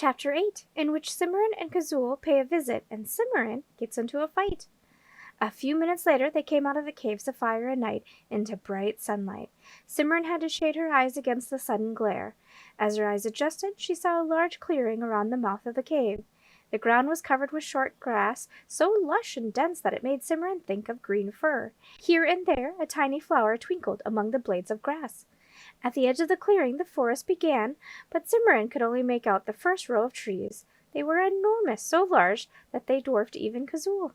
Chapter 8, in which Cimorene and Kazul pay a visit and Cimorene gets into a fight. A few minutes later they came out of the caves of fire and night into bright sunlight. Cimorene had to shade her eyes against the sudden glare. As her eyes adjusted, she saw a large clearing around the mouth of the cave. The ground was covered with short grass, so lush and dense that it made Cimorene think of green fur. Here and there a tiny flower twinkled among the blades of grass. At the edge of the clearing the forest began, but Cimorene could only make out the first row of trees. They were enormous, so large that they dwarfed even Kazul.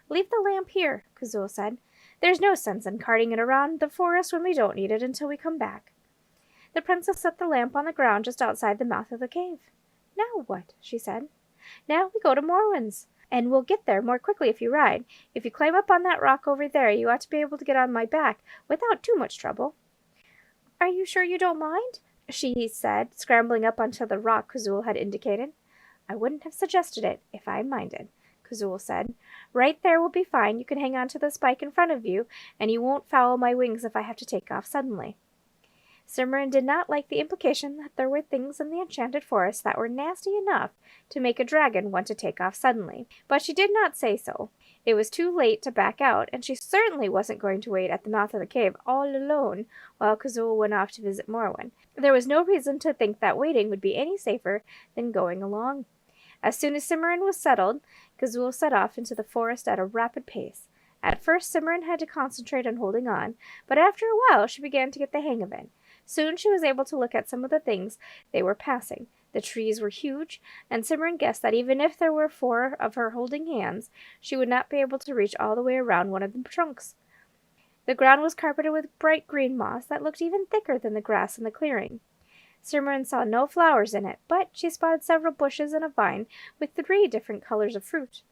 "Leave the lamp here," Kazul said. "There's no sense in carting it around the forest when we don't need it until we come back." The princess set the lamp on the ground just outside the mouth of the cave. "Now what?" she said. "Now we go to Morwen's, and we'll get there more quickly if you ride. If you climb up on that rock over there, you ought to be able to get on my back without too much trouble." "Are you sure you don't mind?" she said, scrambling up onto the rock Kazul had indicated. "I wouldn't have suggested it if I minded," Kazul said. "Right there will be fine. You can hang on to the spike in front of you, and you won't foul my wings if I have to take off suddenly." Cimorene did not like the implication that there were things in the enchanted forest that were nasty enough to make a dragon want to take off suddenly, but she did not say so. It was too late to back out, and she certainly wasn't going to wait at the mouth of the cave all alone while Kazul went off to visit Morwen. There was no reason to think that waiting would be any safer than going along. As soon as Cimorene was settled, Kazul set off into the forest at a rapid pace. At first Cimorene had to concentrate on holding on, but after a while she began to get the hang of it. Soon she was able to look at some of the things they were passing. The trees were huge, and Cimorene guessed that even if there were 4 of her holding hands, she would not be able to reach all the way around one of the trunks. The ground was carpeted with bright green moss that looked even thicker than the grass in the clearing. Cimorene saw no flowers in it, but she spotted several bushes and a vine with 3 different colors of fruit.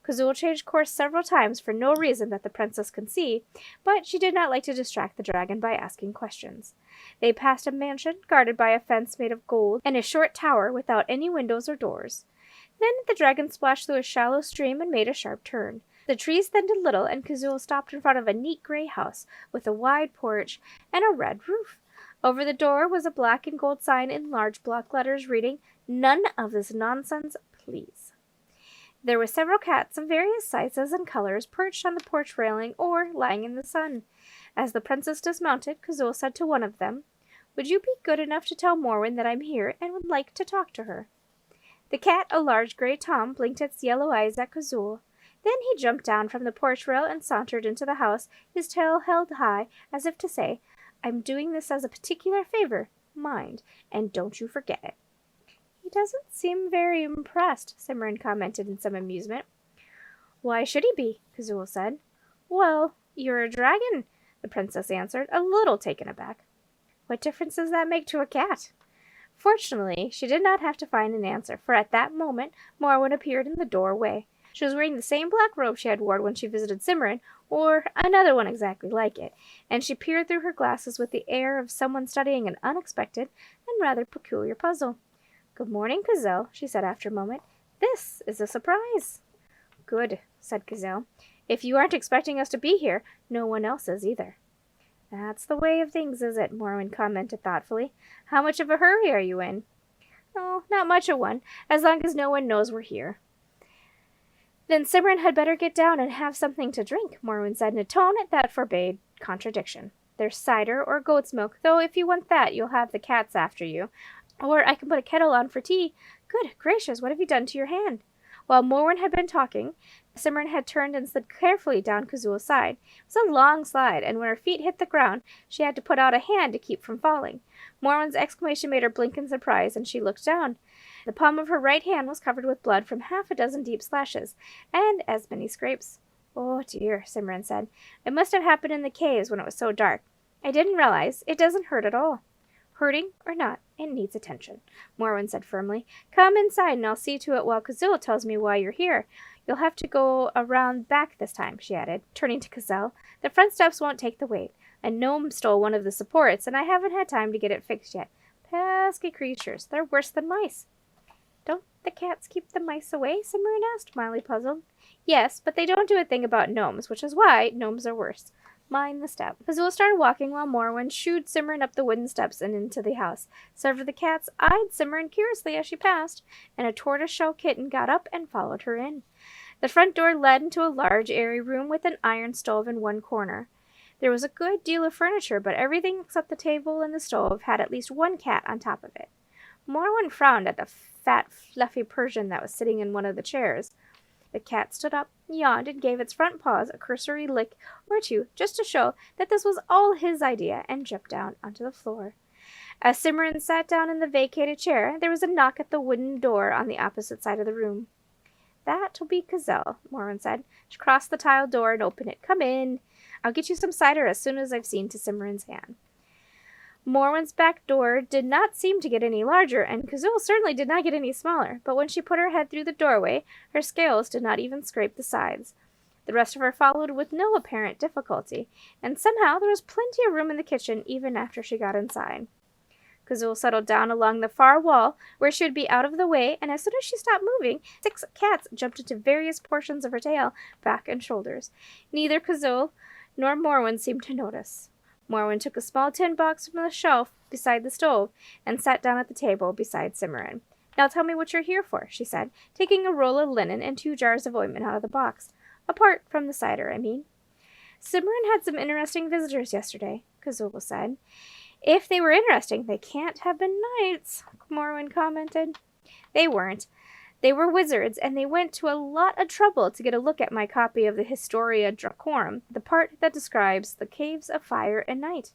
Kazul changed course several times for no reason that the princess could see, but she did not like to distract the dragon by asking questions. They passed a mansion guarded by a fence made of gold and a short tower without any windows or doors. Then the dragon splashed through a shallow stream and made a sharp turn. The trees thinned a little, and Kazul stopped in front of a neat gray house with a wide porch and a red roof. Over the door was a black and gold sign in large block letters reading, "None of this nonsense, please." There were several cats of various sizes and colors perched on the porch railing or lying in the sun. As the princess dismounted, Kazul said to one of them, "Would you be good enough to tell Morwen that I'm here and would like to talk to her?" The cat, a large gray tom, blinked its yellow eyes at Kazul. Then he jumped down from the porch rail and sauntered into the house, his tail held high, as if to say, "I'm doing this as a particular favor, mind, and don't you forget it." "He doesn't seem very impressed," Cimorene commented in some amusement. "Why should he be?" Kazul said. "Well, you're a dragon," the princess answered, a little taken aback. "What difference does that make to a cat?" Fortunately, she did not have to find an answer, for at that moment Morwen appeared in the doorway. She was wearing the same black robe she had worn when she visited Cimorene, or another one exactly like it, and she peered through her glasses with the air of someone studying an unexpected and rather peculiar puzzle. "Good morning, Kazul," she said after a moment. "This is a surprise." "Good," said Kazul. "If you aren't expecting us to be here, no one else is either." "That's the way of things, is it?" Morwen commented thoughtfully. "How much of a hurry are you in?" "Oh, not much of one, as long as no one knows we're here." "Then Cimorene had better get down and have something to drink," Morwen said in a tone that forbade contradiction. "There's cider or goat's milk, though if you want that you'll have the cats after you. Or I can put a kettle on for tea. Good gracious, what have you done to your hand?" While Morwen had been talking, Cimorene had turned and slid carefully down Kazul's side. It was a long slide, and when her feet hit the ground, she had to put out a hand to keep from falling. Morwen's exclamation made her blink in surprise, and she looked down. The palm of her right hand was covered with blood from 6 deep slashes, and as many scrapes. "Oh dear," Cimorene said. "It must have happened in the caves when it was so dark. I didn't realize. It doesn't hurt at all." "Hurting or not, it needs attention," Morwen said firmly. "Come inside and I'll see to it while Kazul tells me why you're here. You'll have to go around back this time," she added, turning to Kazul. "The front steps won't take the weight. A gnome stole one of the supports, and I haven't had time to get it fixed yet. Pesky creatures. They're worse than mice." "Don't the cats keep the mice away?" Cimorene asked, mildly puzzled. "Yes, but they don't do a thing about gnomes, which is why gnomes are worse. mind the step. Kazula started walking while Morwen shooed Cimorene up the wooden steps and into the house. Several of the cats eyed Cimorene curiously as she passed, and a tortoise-shell kitten got up and followed her in. The front door led into a large, airy room with an iron stove in one corner. There was a good deal of furniture, but everything except the table and the stove had at least one cat on top of it. Morwen frowned at the fat, fluffy Persian that was sitting in one of the chairs. The cat stood up, yawned, and gave its front paws a cursory lick or two just to show that this was all his idea, and jumped down onto the floor. As Cimorene sat down in the vacated chair, there was a knock at the wooden door on the opposite side of the room. "That'll be Gazelle," Morwen said. She crossed the tiled door and opened it. "Come in. I'll get you some cider as soon as I've seen to Cimorene's hand." Morwen's back door did not seem to get any larger, and Kazul certainly did not get any smaller, but when she put her head through the doorway, her scales did not even scrape the sides. The rest of her followed with no apparent difficulty, and somehow there was plenty of room in the kitchen even after she got inside. Kazul settled down along the far wall, where she would be out of the way, and as soon as she stopped moving, 6 cats jumped into various portions of her tail, back, and shoulders. Neither Kazul nor Morwen seemed to notice. Morwen took a small tin box from the shelf beside the stove and sat down at the table beside Cimorene. "Now tell me what you're here for," she said, taking a roll of linen and 2 jars of ointment out of the box. "Apart from the cider, I mean." "Cimorene had some interesting visitors yesterday," Kazula said. "If they were interesting, they can't have been knights," Morwen commented. "They weren't. They were wizards, and they went to a lot of trouble to get a look at my copy of the Historia Dracorum, the part that describes the caves of fire and night.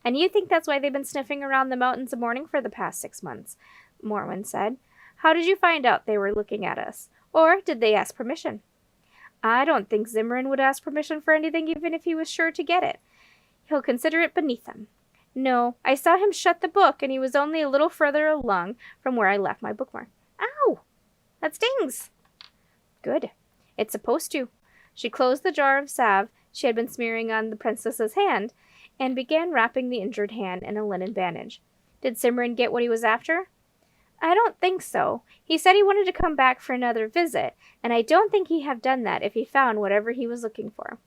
And you think that's why they've been sniffing around the mountains of morning for the past 6 months," Morwen said. "How did you find out they were looking at us? Or did they ask permission?" "I don't think Cimorene would ask permission for anything even if he was sure to get it. He'll consider it beneath him. No, I saw him shut the book, and he was only a little further along from where I left my bookmark." "Ow! That stings." "Good. It's supposed to." She closed the jar of salve she had been smearing on the princess's hand, and began wrapping the injured hand in a linen bandage. "Did Cimorene get what he was after?" "I don't think so. He said he wanted to come back for another visit, and I don't think he'd have done that if he found whatever he was looking for."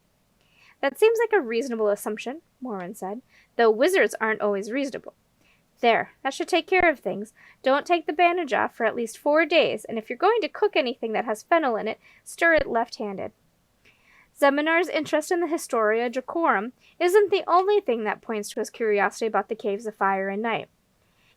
"That seems like a reasonable assumption," Morwen said, "though wizards aren't always reasonable. There, that should take care of things. Don't take the bandage off for at least 4 days, and if you're going to cook anything that has fennel in it, stir it left-handed." Zeminar's interest in the Historia Dracorum isn't the only thing that points to his curiosity about the caves of fire and night,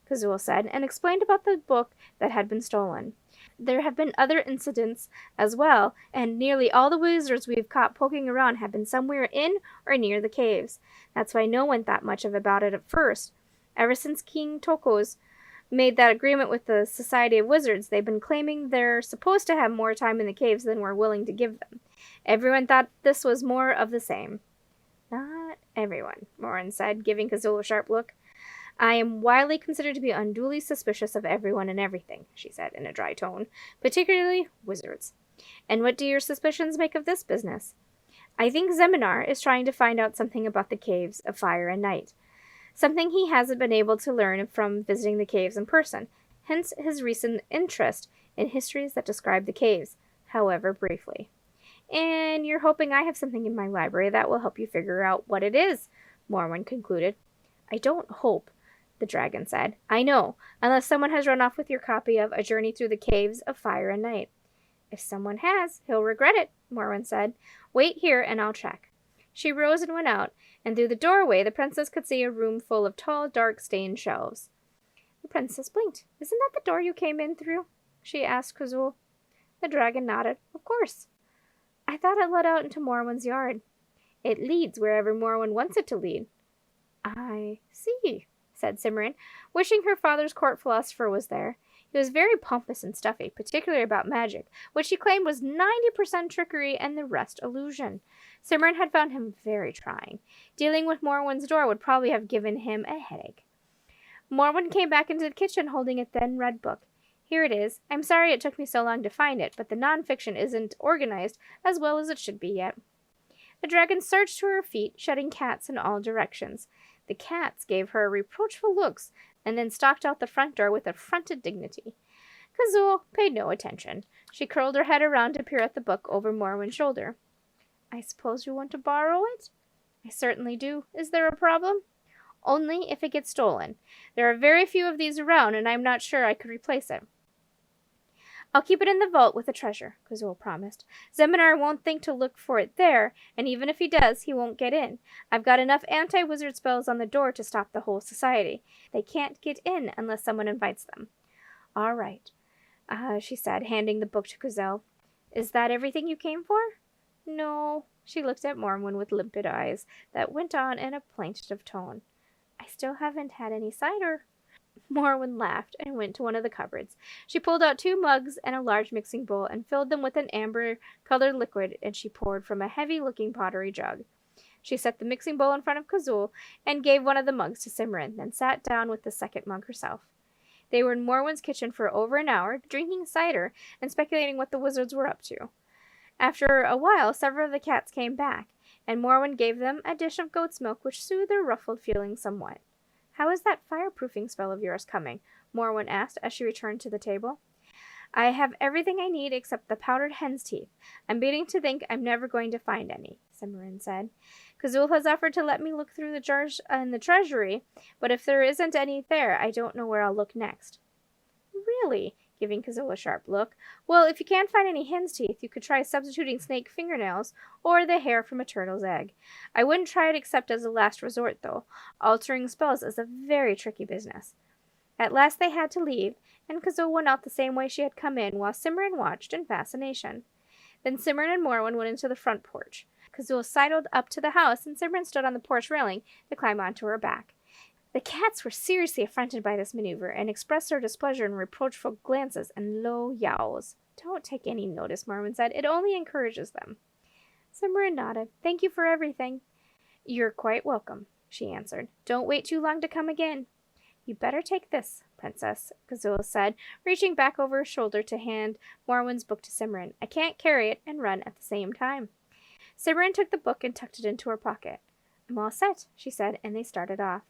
Kazul said, and explained about the book that had been stolen. "There have been other incidents as well, and nearly all the wizards we've caught poking around have been somewhere in or near the caves. That's why no one thought much about it at first. Ever since King Tokos made that agreement with the Society of Wizards, they've been claiming they're supposed to have more time in the caves than we're willing to give them. Everyone thought this was more of the same." "Not everyone," Morwen said, giving Kazul a sharp look. "I am widely considered to be unduly suspicious of everyone and everything," she said in a dry tone, "particularly wizards. And what do your suspicions make of this business?" "I think Zeminar is trying to find out something about the caves of fire and night. Something he hasn't been able to learn from visiting the caves in person, hence his recent interest in histories that describe the caves, however briefly." "And you're hoping I have something in my library that will help you figure out what it is," Morwen concluded. "I don't hope," the dragon said. "I know, unless someone has run off with your copy of A Journey Through the Caves of Fire and Night." "If someone has, he'll regret it," Morwen said. "Wait here and I'll check." She rose and went out, and through the doorway the princess could see a room full of tall, dark-stained shelves. The princess blinked. "Isn't that the door you came in through?" she asked Kazul. The dragon nodded. "Of course. I thought it led out into Morwen's yard." "It leads wherever Morwen wants it to lead." "I see," said Cimorene, wishing her father's court philosopher was there. He was very pompous and stuffy, particularly about magic, which he claimed was 90% trickery and the rest illusion. Cimorene had found him very trying. Dealing with Morwen's door would probably have given him a headache. Morwen came back into the kitchen holding a thin red book. "Here it is. I'm sorry it took me so long to find it, but the non-fiction isn't organized as well as it should be yet." The dragon surged to her feet, shedding cats in all directions. The cats gave her reproachful looks, and then stalked out the front door with affronted dignity. Kazul paid no attention. She curled her head around to peer at the book over Morwen's shoulder. "I suppose you want to borrow it?" I certainly do. Is there a problem? Only if it gets stolen. There are very few of these around, and I'm not sure I could replace it. I'll keep it in the vault with the treasure, Kazul promised. Zeminar won't think to look for it there, and even if he does, he won't get in. I've got enough anti-wizard spells on the door to stop the whole society. They can't get in unless someone invites them. All right, she said, handing the book to Kazul. Is that everything you came for? No. She looked at Morwen with limpid eyes that went on in a plaintive tone. I still haven't had any cider. Morwen laughed and went to one of the cupboards. She pulled out 2 mugs and a large mixing bowl and filled them with an amber-colored liquid, and she poured from a heavy-looking pottery jug. She set the mixing bowl in front of Kazul and gave one of the mugs to Cimorene, then sat down with the second mug herself. They were in Morwen's kitchen for over an hour, drinking cider and speculating what the wizards were up to. After a while, several of the cats came back, and Morwen gave them a dish of goat's milk which soothed their ruffled feelings somewhat. How is that fireproofing spell of yours coming? Morwen asked as she returned to the table. I have everything I need except the powdered hen's teeth. I'm beginning to think I'm never going to find any, Cimorene said. Kazul has offered to let me look through the jars in the treasury, but if there isn't any there, I don't know where I'll look next. Really? Giving Kazul a sharp look. Well, if you can't find any hen's teeth, you could try substituting snake fingernails or the hair from a turtle's egg. I wouldn't try it except as a last resort, though. Altering spells is a very tricky business. At last they had to leave, and Kazul went out the same way she had come in, while Cimorene watched in fascination. Then Cimorene and Morwen went into the front porch. Kazul sidled up to the house, and Cimorene stood on the porch railing to climb onto her back. The cats were seriously affronted by this maneuver, and expressed their displeasure in reproachful glances and low yowls. Don't take any notice, Morwen said. It only encourages them. Cimorene nodded. Thank you for everything. You're quite welcome, she answered. Don't wait too long to come again. You better take this, Princess, Kazul said, reaching back over her shoulder to hand Morwen's book to Cimorene. I can't carry it and run at the same time. Cimorene took the book and tucked it into her pocket. I'm all set, she said, and they started off.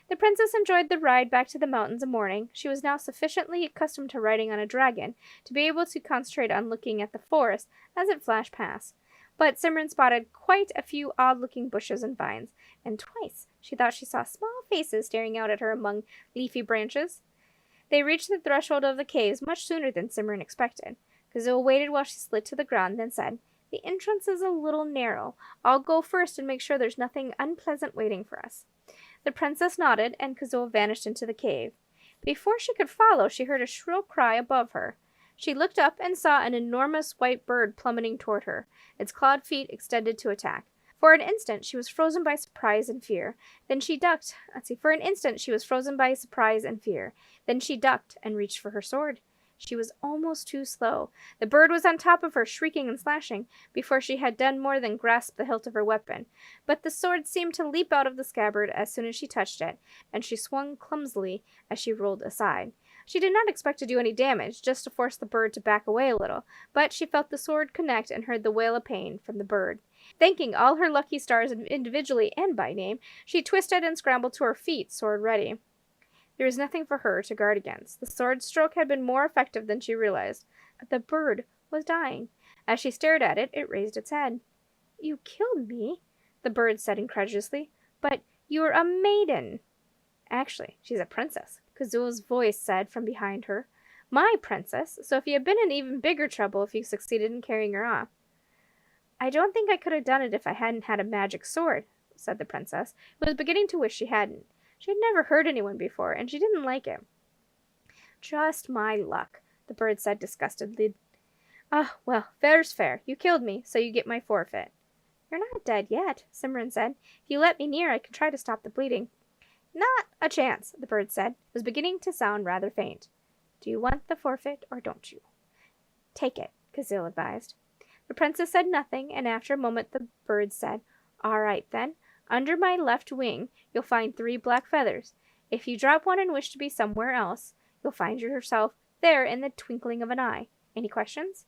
The princess enjoyed the ride back to the mountains a morning. She was now sufficiently accustomed to riding on a dragon to be able to concentrate on looking at the forest as it flashed past. But Cimorene spotted quite a few odd-looking bushes and vines, and twice she thought she saw small faces staring out at her among leafy branches. They reached the threshold of the caves much sooner than Cimorene expected. Kazul waited while she slid to the ground, then said, The entrance is a little narrow. I'll go first and make sure there's nothing unpleasant waiting for us. The princess nodded, and Kazul vanished into the cave. Before she could follow, she heard a shrill cry above her. She looked up and saw an enormous white bird plummeting toward her, its clawed feet extended to attack. For an instant, she was frozen by surprise and fear. Then she ducked. Then she ducked and reached for her sword. She was almost too slow. The bird was on top of her, shrieking and slashing, before she had done more than grasp the hilt of her weapon. But the sword seemed to leap out of the scabbard as soon as she touched it, and she swung clumsily as she rolled aside. She did not expect to do any damage, just to force the bird to back away a little, but she felt the sword connect and heard the wail of pain from the bird. Thanking all her lucky stars individually and by name, she twisted and scrambled to her feet, sword ready. There was nothing for her to guard against. The sword stroke had been more effective than she realized. The bird was dying. As she stared at it, it raised its head. You killed me, the bird said incredulously, but you're a maiden. Actually, she's a princess, Kazul's voice said from behind her. My princess, so if you had been in even bigger trouble if you succeeded in carrying her off. I don't think I could have done it if I hadn't had a magic sword, said the princess, who was beginning to wish she hadn't. She had never hurt anyone before, and she didn't like it. Just my luck, the bird said disgustedly. Well, fair's fair. You killed me, so you get my forfeit. You're not dead yet, Cimorene said. If you let me near, I can try to stop the bleeding. Not a chance, the bird said. It was beginning to sound rather faint. Do you want the forfeit, or don't you? Take it, Kazul advised. The princess said nothing, and after a moment the bird said, All right, then. Under my left wing, you'll find 3 black feathers. If you drop one and wish to be somewhere else, you'll find yourself there in the twinkling of an eye. Any questions?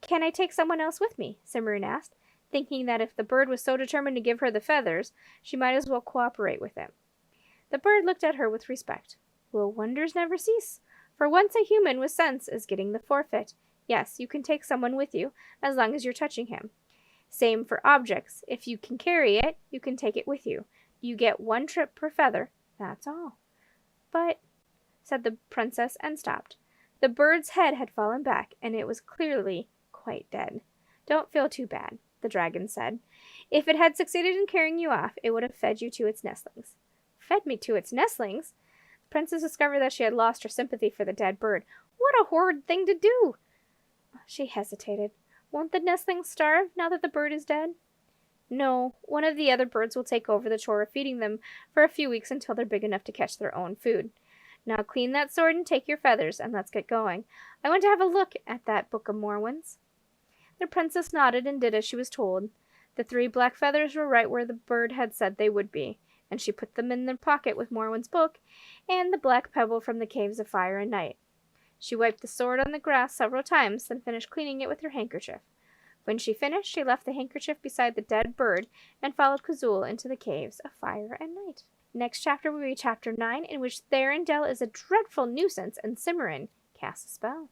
Can I take someone else with me? Cimorene asked, thinking that if the bird was so determined to give her the feathers, she might as well cooperate with him. The bird looked at her with respect. Will wonders never cease? For once a human with sense is getting the forfeit. Yes, you can take someone with you, as long as you're touching him. Same for objects. If you can carry it, you can take it with you. You get 1 trip per feather. That's all. But, said the princess, and stopped. The bird's head had fallen back, and it was clearly quite dead. Don't feel too bad, the dragon said. If it had succeeded in carrying you off, it would have fed you to its nestlings. Fed me to its nestlings? The princess discovered that she had lost her sympathy for the dead bird. What a horrid thing to do! She hesitated. Won't the nestlings starve now that the bird is dead? No, one of the other birds will take over the chore of feeding them for a few weeks until they're big enough to catch their own food. Now clean that sword and take your feathers, and let's get going. I want to have a look at that Book of Morwin's. The princess nodded and did as she was told. The 3 black feathers were right where the bird had said they would be, and she put them in their pocket with Morwin's book and the black pebble from the Caves of Fire and Night. She wiped the sword on the grass several times, then finished cleaning it with her handkerchief. When she finished, she left the handkerchief beside the dead bird and followed Kazul into the Caves of Fire and Night. Next chapter will be Chapter 9, in which Therendel is a dreadful nuisance and Cimorene casts a spell.